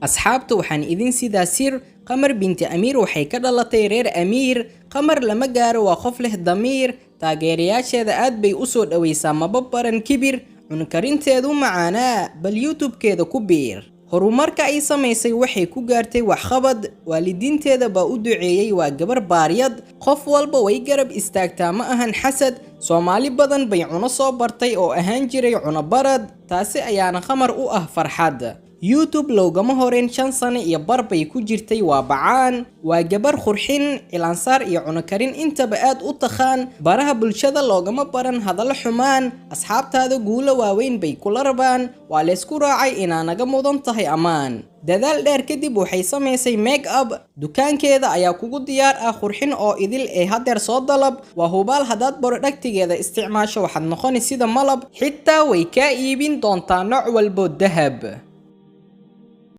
asxaabta waxaan idin sidaa sir qamar binti amiir waxay ka dhalatay reer amiir. qamar lama gaaro waa qof leh damiir, taageerayaasheeda aad bay u soo dhawaysaa maba baran kibir, cunkarinteedu macaanaa bal youtube-keeda ku biir. horumarka ay samaysay waxay ku gaartay waxqabad, waalidiinteeda baa u duceeyey, waa gabar baaryad, qof walba way garab istaagtaa ma ahan xasad. soomaali badan bay cuno soo bartay oo ahaan jiray cuno barad, taasi ayaana qamar u ah farxad. youtube loogama horeen 5 sano iyo bar bay ku jirtay, waa bacaan, waa gabar qurxin, cilaansaar iyo cuno karin intaba aad u taqaan. baraha bulshada loogama baran hadallo xumaan, asxaabtaada guulo waaweyn bay kula rabaan, waa laysku raacay inaa naga mudan tahay ammaan. dadaal dheer kadib waxay samaysay make up, dukaankeeda ayaa kugu diyaar ah qurxin oo idil ee hadeer soo dalab. waa hubaal haddaad borodhagtigeeda isticmaasho waxaad noqoni sida malab, xitaa way kaa iibin doontaa nooc walbo dahab.